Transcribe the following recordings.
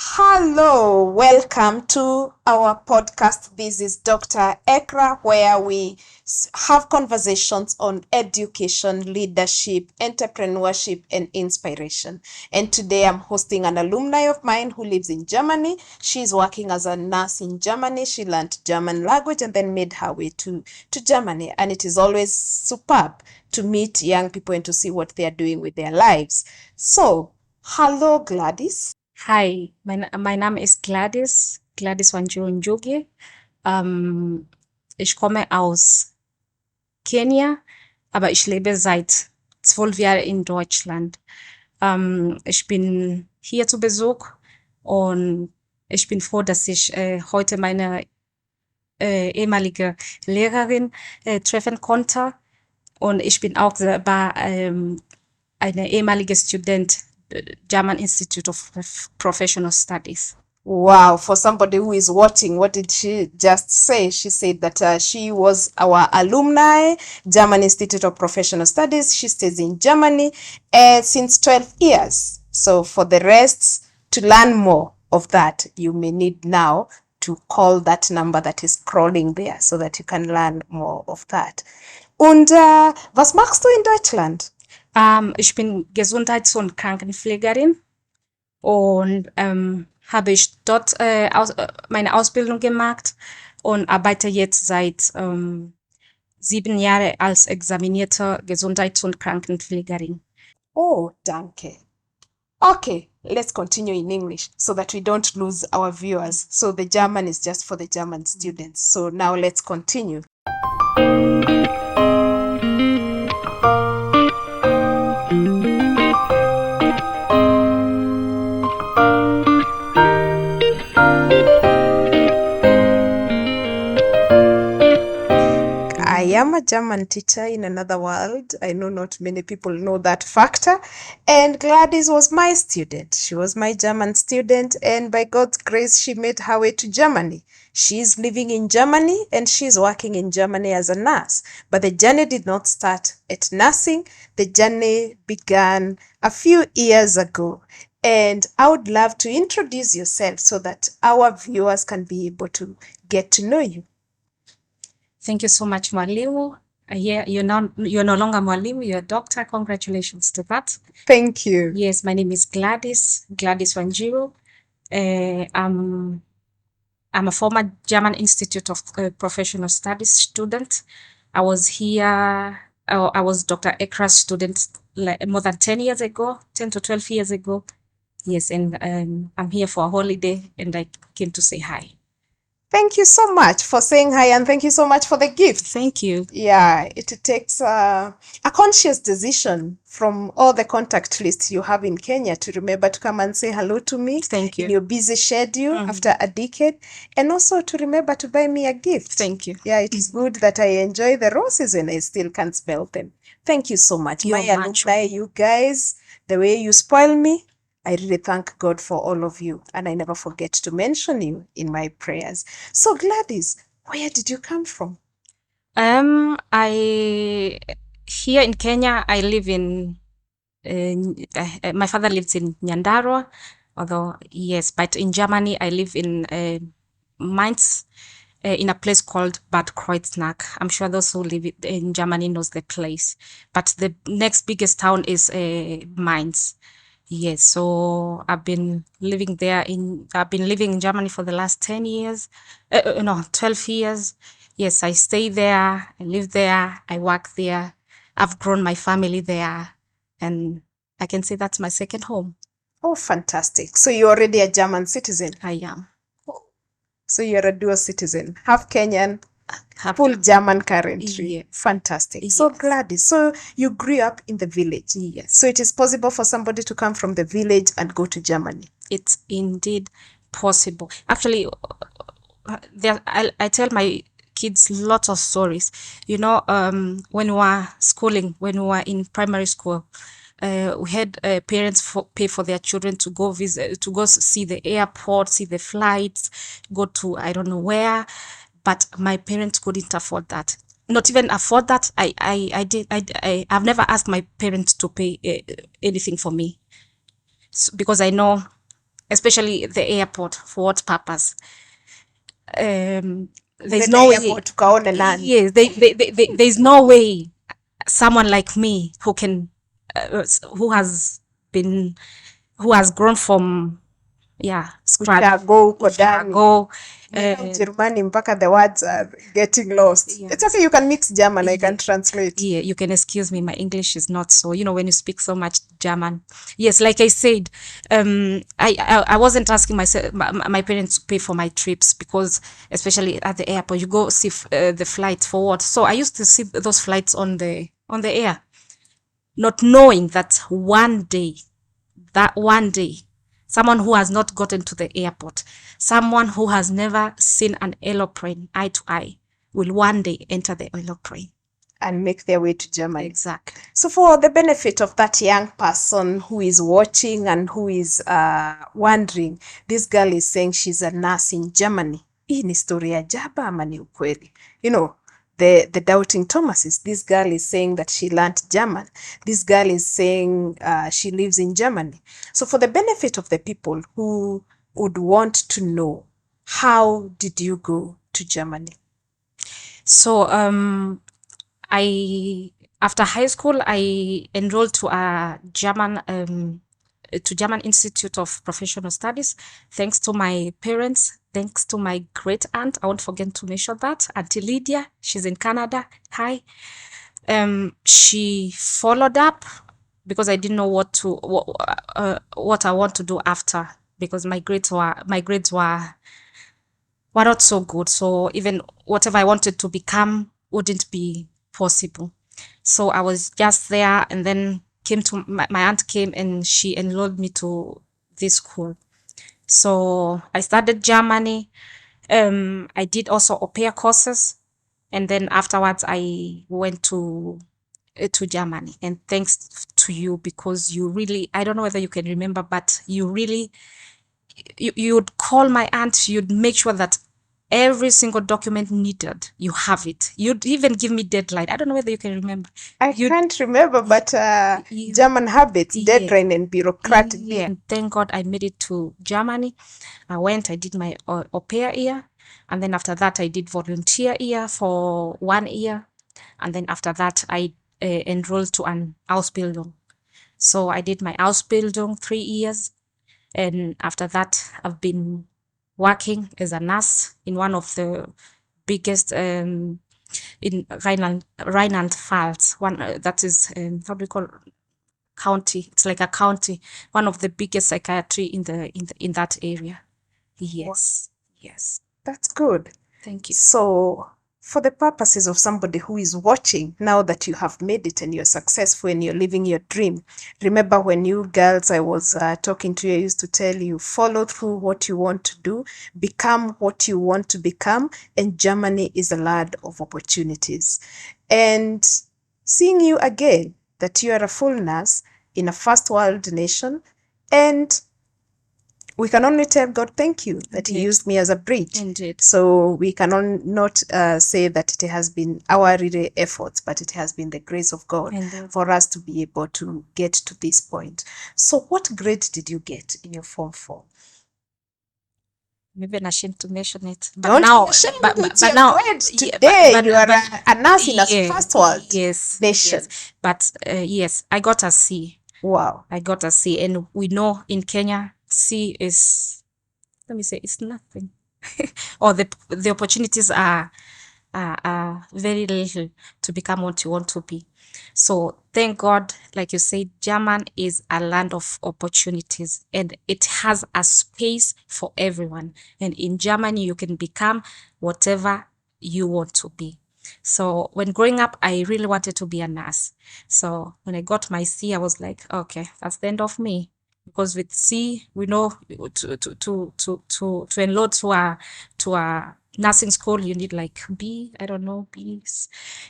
Hello, welcome to our podcast. This is Dr. Ekrah, where we have conversations on education, leadership, entrepreneurship, and inspiration. And today I'm hosting an alumni of mine who lives in Germany. She's working as a nurse in Germany. She learned German language and then made her way to Germany. And it is always superb to meet young people and to see what they are doing with their lives. So, hello, Gladys. Hi, mein Name ist Gladys Wanjiru Njugi. Ich komme aus Kenia, aber ich lebe seit 12 Jahren in Deutschland. Ich bin hier zu Besuch und ich bin froh, dass ich heute meine ehemalige Lehrerin treffen konnte. Und ich bin auch selber eine ehemalige Student German Institute of Professional Studies. Wow, for somebody who is watching, what did she just say? She said that she was our alumni, German Institute of Professional Studies. She stays in Germany since 12 years. So for the rest, to learn more of that, you may need now to call that number that is scrolling there so that you can learn more of that. Und was machst du in Deutschland? Ich bin Gesundheits- und Krankenpflegerin und habe ich dort meine Ausbildung gemacht und arbeite jetzt seit 7 Jahren als examinierte Gesundheits- und Krankenpflegerin. Oh, danke. Okay, let's continue in English so that we don't lose our viewers. So the German is just for the German students. So now let's continue. I am a German teacher in another world. I know not many people know that factor. And Gladys was my student. She was my German student, and by God's grace, she made her way to Germany. She's living in Germany and she's working in Germany as a nurse. But the journey did not start at nursing. The journey began a few years ago. And I would love to introduce yourself so that our viewers can be able to get to know you. Thank you so much, Mwalimu. You're no longer Mwalimu, you're a doctor. Congratulations to that. Thank you. Yes, my name is Gladys Wanjiru. I'm a former German Institute of Professional Studies student. I was Dr. Ekrah's student more than 10 years ago, 10 to 12 years ago. Yes, and I'm here for a holiday and I came to say hi. Thank you so much for saying hi, and thank you so much for the gift. Thank you. Yeah, it takes a conscious decision from all the contact lists you have in Kenya to remember to come and say hello to me. Thank you. In your busy schedule after a decade, and also to remember to buy me a gift. Thank you. Yeah, it is good that I enjoy the roses when I still can't smell them. Thank you so much. You're My alumni, you guys, the way you spoil me, I really thank God for all of you, and I never forget to mention you in my prayers. So Gladys, where did you come from? Here in Kenya, I live in, my father lives in Nyandarua, although, yes, but in Germany, I live in Mainz, in a place called Bad Kreuznach. I'm sure those who live in Germany knows the place, but the next biggest town is Mainz. Yes, so I've been living in Germany for the last 10 years, 12 years. Yes, I stay there, I live there, I work there. I've grown my family there, and I can say that's my second home. Oh, fantastic. So you're already a German citizen. I am. So you're a dual citizen, half Kenyan, Half- full German currently. Yes. Fantastic. So Yes. Gladys, so you grew up in the village. Yes. So it is possible for somebody to come from the village and go to Germany. It's indeed possible. Actually, I tell my kids lots of stories. You know, when we were schooling, when we were in primary school, we had parents pay for their children to go visit, to go see the airport, see the flights, go to I don't know where, but my parents couldn't afford that. Not even afford that. I've never asked my parents to pay anything for me, because I know especially the airport. For what purpose? There's Umeenda no way. airport ukaone nani? Yes, there's no way someone like me who can, who has been, who has grown from, scratch. Ushago huko ndani. Ushago, Umeenda Ujerumani mpaka the words are getting lost. Yes. It's okay, you can mix German, I can Yeah. translate. Yeah, you can excuse me. My English is not so, when you speak so much German. Yes, like I said, I wasn't asking my parents to pay for my trips, because especially at the airport, you go see the flights for what. So I used to see those flights on the air, not knowing that one day, someone who has not gotten to the airport, someone who has never seen an aeroplane eye to eye, will one day enter the aeroplane and make their way to Germany. Exactly. So for the benefit of that young person who is watching and who is wondering, this girl is saying she's a nurse in Germany. Hii ni story ya jaba ama ni ukweli? The doubting Thomases. This girl is saying that she learned German. This girl is saying she lives in Germany. So for the benefit of the people who would want to know, how did you go to Germany? So after high school, I enrolled to a German Institute of Professional Studies, thanks to my parents, thanks to my great aunt. I won't forget to mention that, Auntie Lydia. She's in Canada. Hi. She followed up, because I didn't know what I want to do after, because my grades were not so good. So even whatever I wanted to become wouldn't be possible. So I was just there, and then my aunt came and she enrolled me to this school. So I started Germany. I did also au pair courses, and then afterwards I went to Germany. And thanks to you, because you really, I don't know whether you can remember, but you really, you would call my aunt, you'd make sure that every single document needed, you have it. You'd even give me deadline. I don't know whether you can remember. I can't remember, but German habits, deadline and bureaucratic. Yeah. And thank God I made it to Germany. I went, I did my au pair year. And then after that, I did volunteer year for 1 year. And then after that, I enrolled to an Ausbildung. So I did my Ausbildung 3 years. And after that, I've been working as a nurse in one of the biggest in Rheinland-Pfalz, one that is how do we call county? It's like a county, one of the biggest psychiatry in that area. Yes, yes. That's good. Thank you. So for the purposes of somebody who is watching, now that you have made it and you're successful and you're living your dream, remember when you girls I was talking to you, I used to tell you, follow through what you want to do, become what you want to become, and Germany is a land of opportunities. And seeing you again, that you are a full nurse in a first world nation, and we can only tell God thank you that He used me as a bridge. Indeed. So we can not say that it has been our really efforts, but it has been the grace of God for us to be able to get to this point. So what grade did you get in your Form 4? Maybe I'm ashamed to mention it. But Don't now, be ashamed, but it's but your now, grade today. You are a nurse in a first world yes, nation. yes. But yes, I got a C. Wow. I got a C, and we know in Kenya, C is, let me say, it's nothing. Or the opportunities are very little to become what you want to be. So thank God, like you said, German is a land of opportunities, and it has a space for everyone. And in Germany, you can become whatever you want to be. So when growing up, I really wanted to be a nurse. So when I got my C, I was like, okay, that's the end of me. Because with C, we know to enroll to a nursing school, you need like B, I don't know, B's.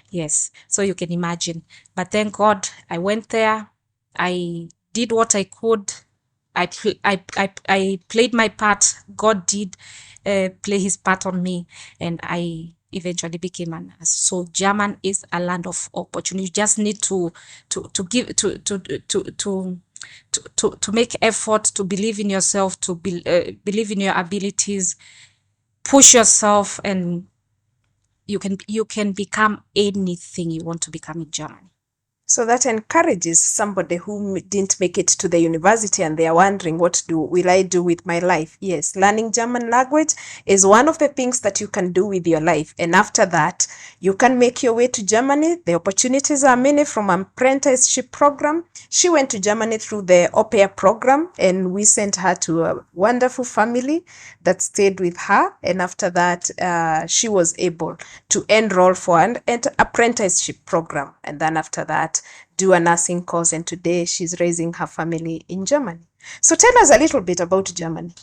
Yes. So you can imagine. But thank God I went there. I did what I could. I played my part. God did play His part on me, and I eventually became a nurse. So German is a land of opportunity. You just need to give to to make effort, to believe in yourself, to believe in your abilities, push yourself, and you can become anything you want to become in Germany. So that encourages somebody who didn't make it to the university and they are wondering, what will I do with my life? Yes, learning German language is one of the things that you can do with your life. And after that, you can make your way to Germany. The opportunities are many from an apprenticeship program. She went to Germany through the au pair program, and we sent her to a wonderful family that stayed with her. And after that, she was able to enroll for an apprenticeship program. And then after that, do a nursing course, and today she's raising her family in Germany. So tell us a little bit about Germany.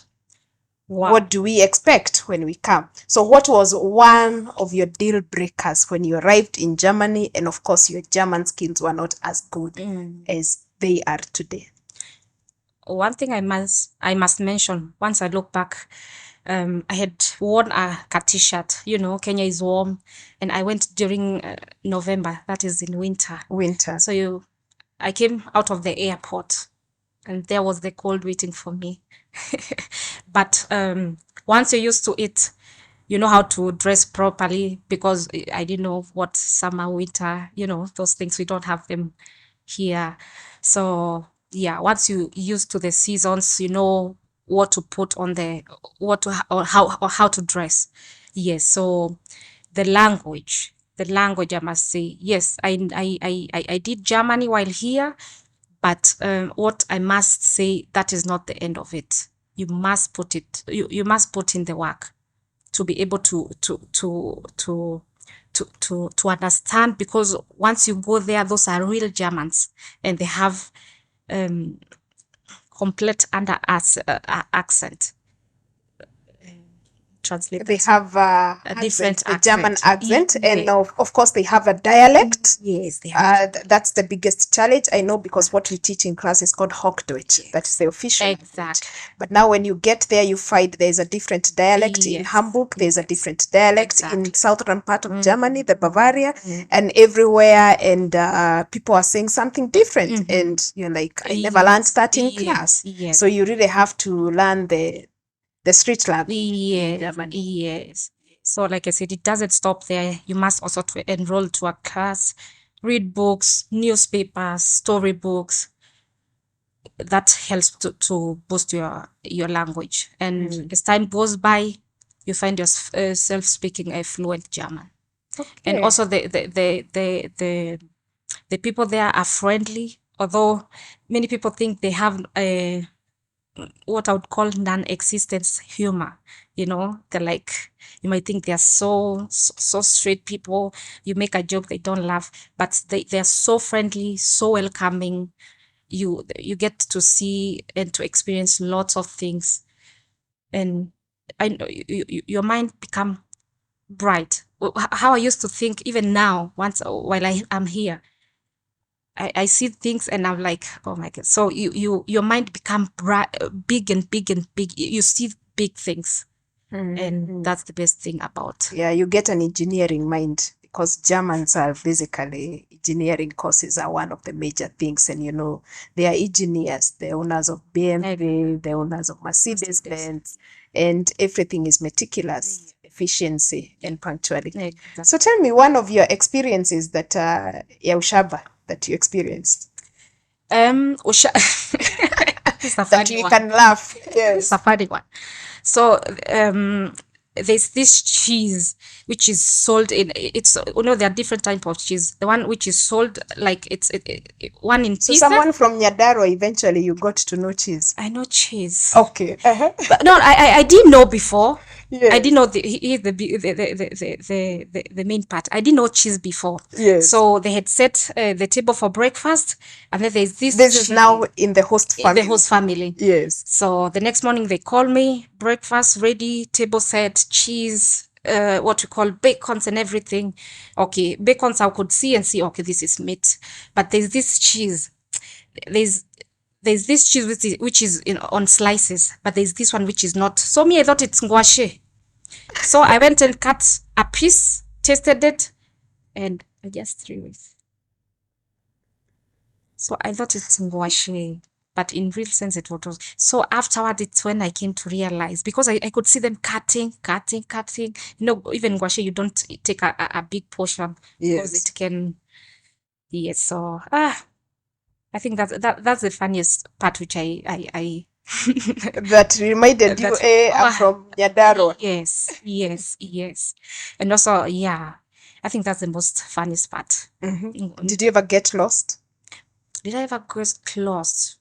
Wow. What do we expect when we come? So what was one of your deal breakers when you arrived in Germany? And of course, your German skills were not as good as they are today. One thing I must mention, once I look back, I had worn a t-shirt, Kenya is warm, and I went during November, that is in winter. So I came out of the airport, and there was the cold waiting for me. But once you're used to it, you know how to dress properly, because I didn't know what summer, winter, those things, we don't have them here. So yeah, once you used to the seasons, you know what to put on or how to dress. Yes. So the language, I must say, yes, I did Germany while here, but what I must say, that is not the end of it. You must put in the work to be able to understand, because once you go there, those are real Germans, and they have complete accent. Translate. They have a different accent, a German accent, Yeah. and of course they have a dialect. Yes, they have. That's the biggest challenge, I know, because what we teach in class is called Hochdeutsch. That is the official language. Exactly. But now when you get there, you find there's a different dialect. In Yes. Hamburg, there's a Yes. different dialect. Exactly. In southern part of Germany, the Bavaria, and everywhere, and people are saying something different. And you're like, I never learned that in class. Yes. So you really have to learn the street language. Yes. So like I said, it doesn't stop there. You must also enroll to a class, read books, newspapers, storybooks. That helps to boost your language. And as time goes by, you find yourself speaking a fluent German. And also the people there are friendly, although many people think they have what I would call non-existent humor. They're like, you might think they're so straight people. You make a joke, they don't laugh, but they're so friendly, so welcoming. You get to see and to experience lots of things, and I know your mind become bright. How I used to think, even now, once while I'm here, I see things and I'm like, oh my God. So your mind become bright, big and big and big. You see big things. And that's the best thing about. Yeah, you get an engineering mind, because Germans are basically, engineering courses are one of the major things. And they are engineers, the owners of BMW, the owners of Mercedes-Benz, and everything is meticulous, efficiency and punctuality. Exactly. So tell me one of your experiences that ya ushaba that you experienced. It's a That funny you one. can laugh. Yes. It's a funny one. So there's this cheese which is sold it's there are different type of cheese. The one which is sold, like it's one in So pieces. someone from Nyadaro, eventually you got to know cheese. I know cheese. Okay. But no, I didn't know before. Yes. I didn't know the main part. I didn't know cheese before. Yes. So they had set the table for breakfast, and then there's this. This is now in the host family. The host family. Yes. So the next morning they call me, breakfast ready, table set, cheese, what we call bacons and everything. Okay, bacons I could see, okay, this is meat. But there's this cheese. There's this cheese which is on slices, but there's this one which is not. So me, I thought it's ngwashe. So I went and cut a piece, tasted it, and I just threw it. So I thought it's ngwashe. but in real sense it was. So afterward, it's when I came to realize, because I could see them cutting. Even guashe, you don't take a big portion because Yes. it can. Yes. So I think that's the funniest part, which I That reminded you, that I'm from Nyandarua. yes, and also yeah, I think that's the most funniest part. Did you ever get lost? Did I ever get lost?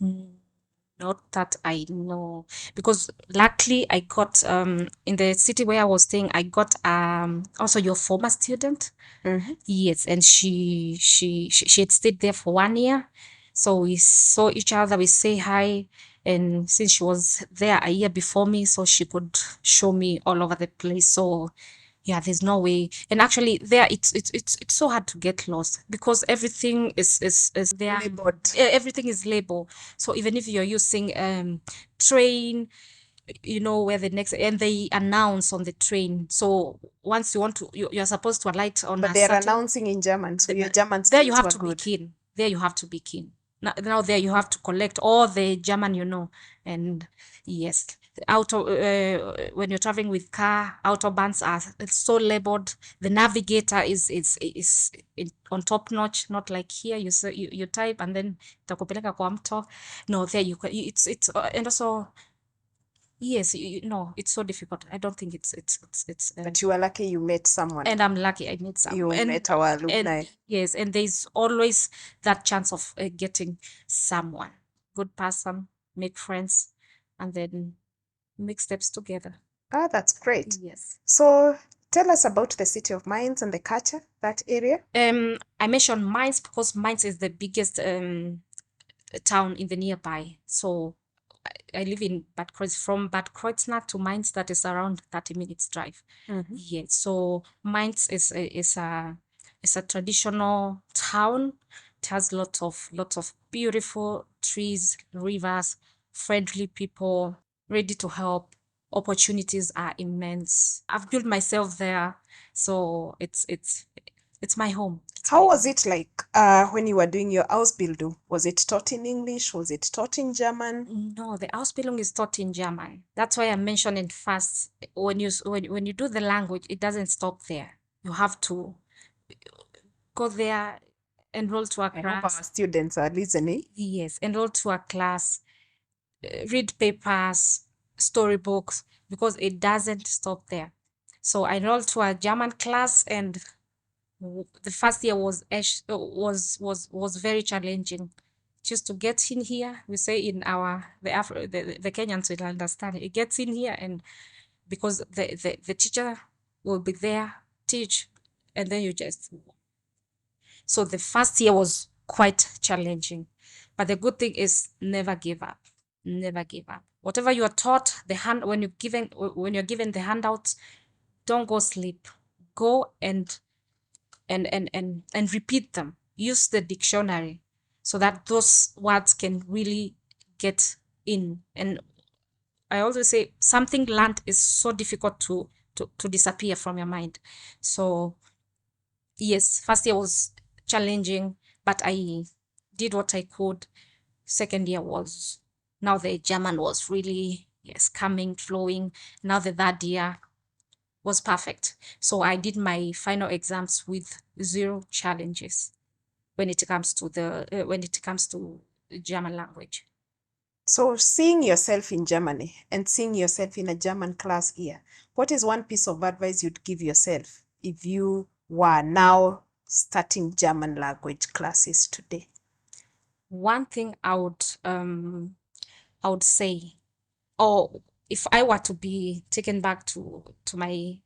Mm, Not that I know, because luckily I got in the city where I was staying, I got also your former student. Yes, and she had stayed there for 1 year, so we saw each other, we say hi, and since she was there a year before me, so she could show me all over the place. So yeah, there's no way. And actually, there it's so hard to get lost because everything is there. Labeled. Everything is labeled. So even if you're using train, you know where the next, and they announce on the train. So once you want to, you're supposed to alight on But a they're certain. announcing in German, so your German There you skills have were to be good. keen. There you have to be keen. Now there you have to collect all the German, and yes, when you're traveling with car, autobahns are it's so labeled. The navigator is on top notch, not like here. You say you type and then itakupeleka kwa mto. No, there it's and also yes, no, it's so difficult. I don't think it's But you were lucky you met someone. and I'm lucky I met some. You met our alumni. Yes, and there's always that chance of getting someone, good person, make friends, and then make steps together. That's great. Yes. So tell us about the City of Mines and the culture, that area. I mentioned Mainz because Mainz is the biggest town in the nearby. So I live in Bad Kreuz. From Bad Kreuznach to Mainz, that is around 30 minutes drive. Yes. So Mainz is a traditional town. It has lots of beautiful trees, rivers, friendly people, ready to help. Opportunities are immense. I've built myself there, so it's my home. How was it like when you were doing your Ausbildung? Was it taught in English? Was it taught in German? No, the Ausbildung is taught in German. That's why I mentioned it first. When you do the language, it doesn't stop there. You have to go there, enroll to a I hope our class. students are listening. Yes, enroll to a class, read papers, storybooks, because it doesn't stop there. So I enrolled to a German class, and the first year was very challenging. Just to get in here, we say in the Kenyans will understand. It gets in here, and because the teacher will be there, teach, and then you just. So the first year was quite challenging, but the good thing is never give up. Never give up. Whatever you are taught, when you're given the handouts, don't go sleep. Go and repeat them. Use the dictionary so that those words can really get in. And I always say something learned is so difficult to disappear from your mind. So yes, first year was challenging, but I did what I could. Second year was, now the German was really, yes, coming, flowing. Now the third year was perfect. So I did my final exams with 0 challenges when it comes to the German language. So seeing yourself in Germany and seeing yourself in a German class here, what is one piece of advice you'd give yourself if you were now starting German language classes today? One thing I would say, or if I were to be taken back to my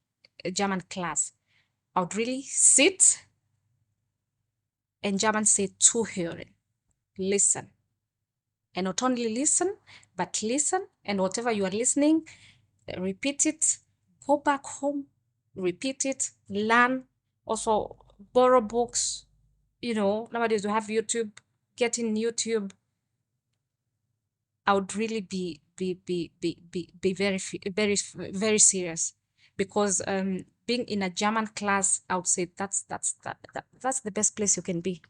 German class, I would really sit and German say zuhören, listen. And not only listen, but listen, and whatever you are listening, repeat it, go back home, repeat it, learn, also borrow books. Nowadays we have YouTube, get in YouTube. I would really be very serious, because being in a German class, I would say that's the best place you can be.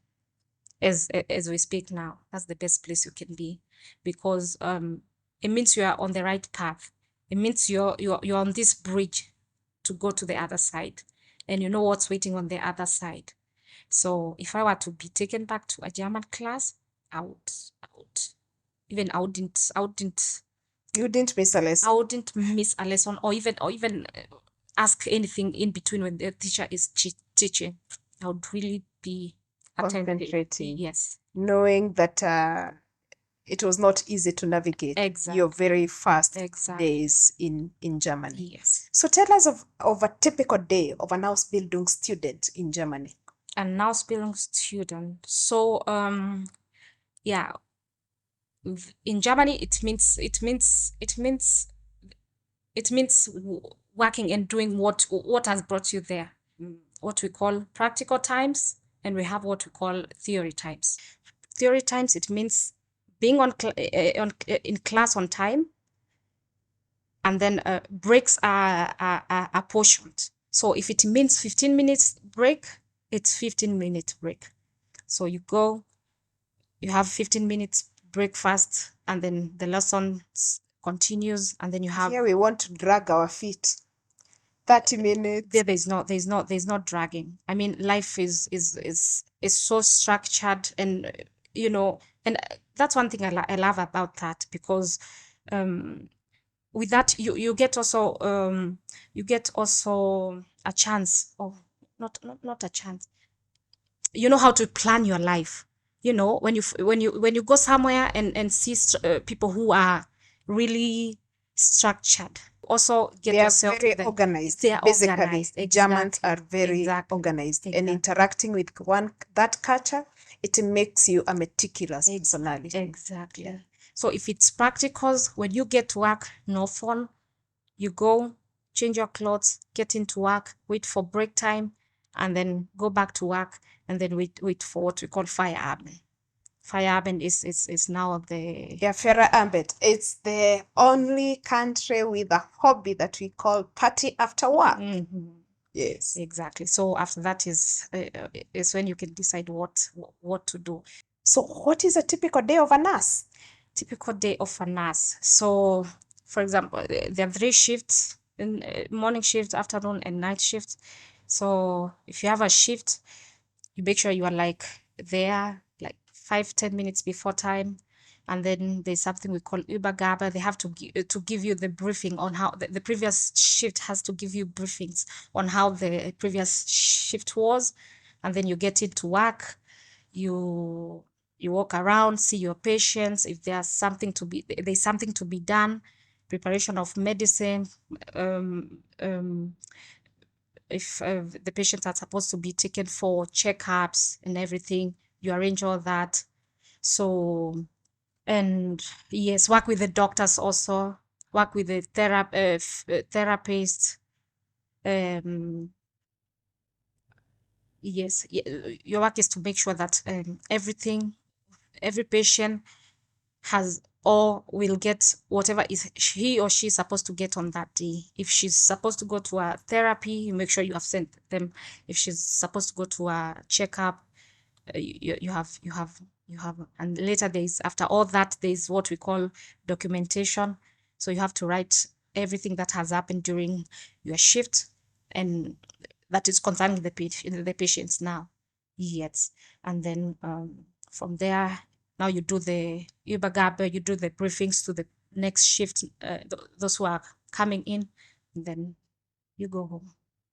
as we speak now. That's the best place you can be, because it means you are on the right path. It means you're on this bridge to go to the other side, and you know what's waiting on the other side. So if I were to be taken back to a German class, I would even You didn't miss a I lesson. wouldn't miss a lesson, or even ask anything in between when the teacher is teaching. I would really be attentive. Concentrating. Yes, Knowing that it was not easy to navigate your exactly. very first Exactly. days in Germany. Yes. So tell us of a typical day of an Ausbildung student in Germany. And now Ausbildung student. So yeah, in Germany it means working and doing what has brought you there. What we call practical times, and we have what we call theory times. Theory times, it means being in class on time, and then breaks are apportioned. So if it means 15 minutes break, it's 15-minute break. So you go, you have 15 minutes breakfast, and then the lesson continues, and then you have Here we want to drag our feet. 30 minutes. there's no dragging. I mean, life is so structured, and and that's one thing I love about that, because with that you get also a chance, or not a chance. You know how to plan your life. When you go somewhere and see people who are really structured, also get They are yourself very there. organized. They are Basically, organized. Germans are very Exactly. organized, and Exactly. interacting with that culture, it makes you a meticulous personality. Exactly. Yeah. So if it's practicals, when you get to work, no phone, you go, change your clothes, get into work, wait for break time, and then go back to work, and then wait for what we call Feierabend. Feierabend is now the Yeah, Feierabend. It's the only country with a hobby that we call party after work. Yes. Exactly. So after that is when you can decide what to do. So what is a typical day of a nurse? Typical day of a nurse. So, for example, there are 3 shifts: in morning shift, afternoon, and night shift. So if you have a shift, you make sure you are like there like 5-10 minutes before time, and then there's something we call Übergabe. They have to give you the briefing on how the previous shift has to give you briefings on how the previous shift was, and then you get into work. You walk around, see your patients. If there's something to be done, preparation of medicine. If the patients are supposed to be taken for checkups and everything, you arrange all that. So, and yes, work with the doctors also, work with the therapists. Yes, your work is to make sure that every patient has or will get whatever is he or she is supposed to get on that day. If she's supposed to go to a therapy, you make sure you have sent them. If she's supposed to go to a checkup, you have, and later days after all that, there's what we call documentation. So you have to write everything that has happened during your shift, and that is concerning the patients now. Yes. And then from there, now you do the Übergabe, you do the briefings to the next shift, those who are coming in, and then you go home.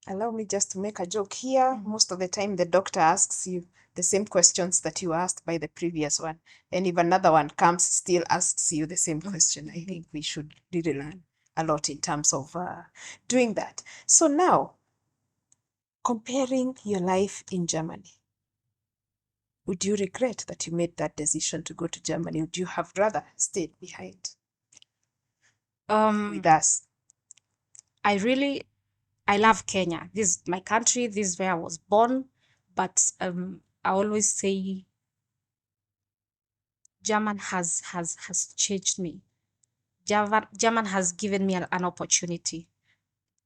Allow me just to make a joke here. Most of the time, the doctor asks you the same questions that you asked by the previous one. And if another one comes, still asks you the same question. I think we should really learn a lot in terms of doing that. So now, comparing your life in Germany, would you regret that you made that decision to go to Germany? Would you have rather stayed behind with us? I love Kenya. This is my country. This is where I was born. But I always say German has changed me. German has given me an opportunity.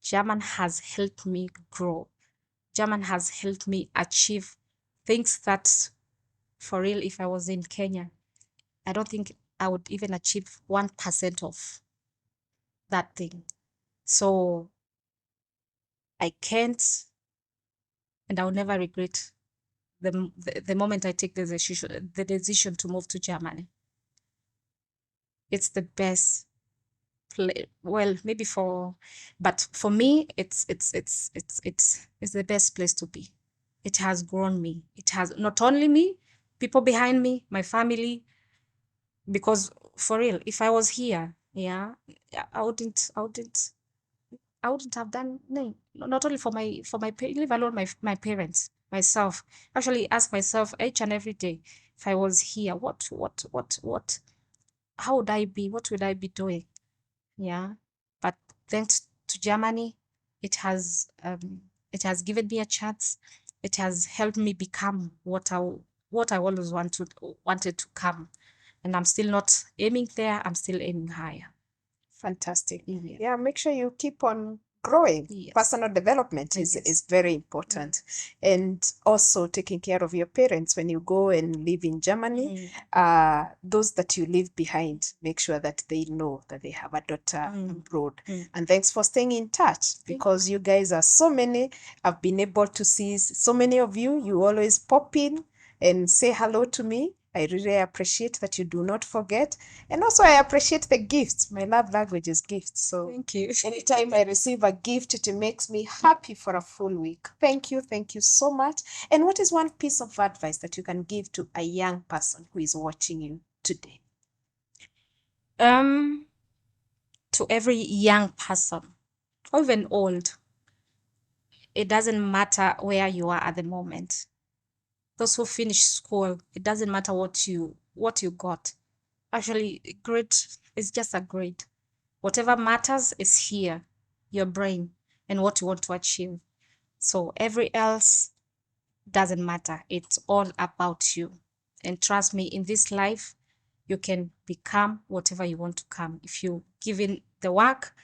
German has helped me grow. German has helped me achieve things that for real, if I was in Kenya, I don't think I would even achieve 1% of that thing. So I can't, and I'll never regret the moment I take the decision to move to Germany. It's the best well, maybe but for me, it's the best place to be. It has grown me. It has not only me, people behind me, my family, because for real, if I was here, yeah, I wouldn't have done no, not only leave alone my parents, myself. Actually ask myself each and every day, if I was here, what how would I be? What would I be doing? Yeah. But thanks to Germany, it has given me a chance. It has helped me become what I always wanted to come. And I'm still not aiming there, I'm still aiming higher. Fantastic. Yeah. Yeah, make sure you keep on growing. Yes. Personal development Yes. is very important. And also taking care of your parents when you go and live in Germany. Those that you leave behind, make sure that they know that they have a daughter abroad. And thanks for staying in touch, because you guys are so many. I've been able to see so many of you. You always pop in and say hello to me. I really appreciate that you do not forget. And also, I appreciate the gifts. My love language is gifts. So Thank you. anytime I receive a gift, it makes me happy for a full week. Thank you. Thank you so much. And what is one piece of advice that you can give to a young person who is watching you today? To every young person, or even old, it doesn't matter where you are at the moment. Those who finish school, it doesn't matter what you got. Actually, grade is just a grade. Whatever matters is here, your brain and what you want to achieve. So every else doesn't matter. It's all about you. And trust me, in this life, you can become whatever you want to come if you give in the work,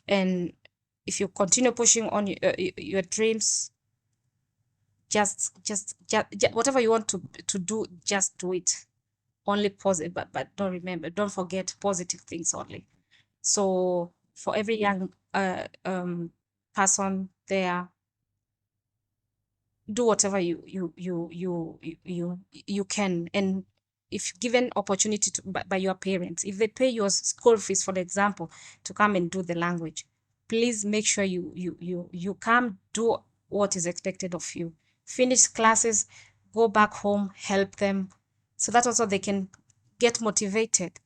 and if you continue pushing on your dreams. Just whatever you want to do, just do it. Only positive, but don't forget positive things only. So for every young person there, do whatever you can. And if given opportunity by your parents, if they pay your school fees, for example, to come and do the language, please make sure you come do what is expected of you. Finish classes, go back home, help them, so that also they can get motivated,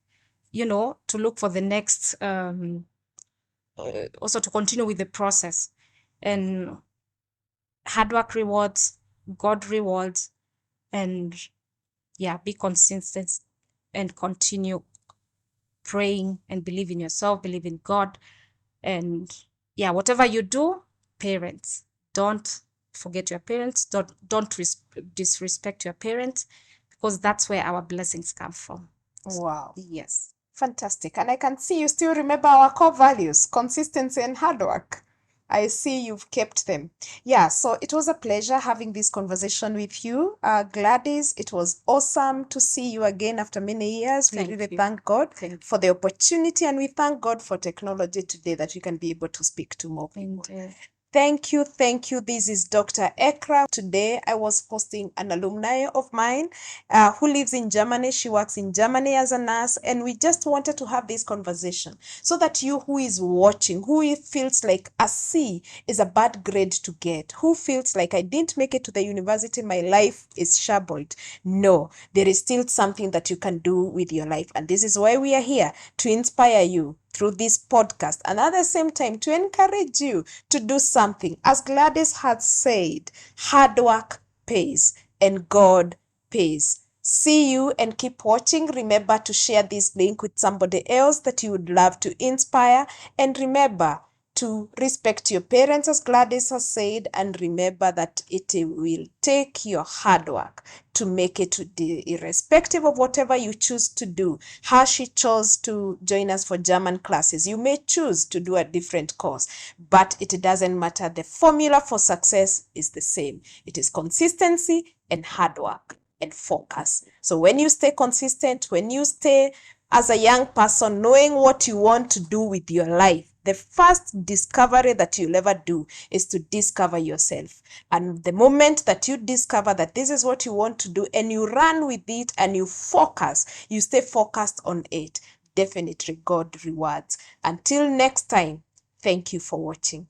to look for the next, also to continue with the process. And hard work rewards, God rewards. And yeah, be consistent and continue praying and believe in yourself, believe in God. And yeah, whatever you do, parents, don't forget your parents. Don't disrespect your parents, because that's where our blessings come from. Wow. Yes. Fantastic. And I can see you still remember our core values, consistency and hard work. I see you've kept them. Yeah, so it was a pleasure having this conversation with you, Gladys. It was awesome to see you again after many years. We Thank really you. thank God Thank you. for the opportunity, and we thank God for technology today that we can be able to speak to more people. And Thank you. Thank you. This is Dr. Ekrah. Today, I was hosting an alumni of mine who lives in Germany. She works in Germany as a nurse, and we just wanted to have this conversation so that you who is watching, who feels like a C is a bad grade to get, who feels like I didn't make it to the university, my life is shambled. No, there is still something that you can do with your life. And this is why we are here, to inspire you through this podcast, and at the same time to encourage you to do something. As Gladys had said, hard work pays and God pays. See you and keep watching. Remember to share this link with somebody else that you would love to inspire. And remember to respect your parents, as Gladys has said, and remember that it will take your hard work to make it to the, irrespective of whatever you choose to do. How she chose to join us for German classes. You may choose to do a different course, but it doesn't matter. The formula for success is the same. It is consistency and hard work. and focus. So when you stay consistent, when you stay as a young person knowing what you want to do with your life, the first discovery that you'll ever do is to discover yourself. And the moment that you discover that this is what you want to do and you run with it and you focus, you stay focused on it, definitely God rewards. Until next time, thank you for watching.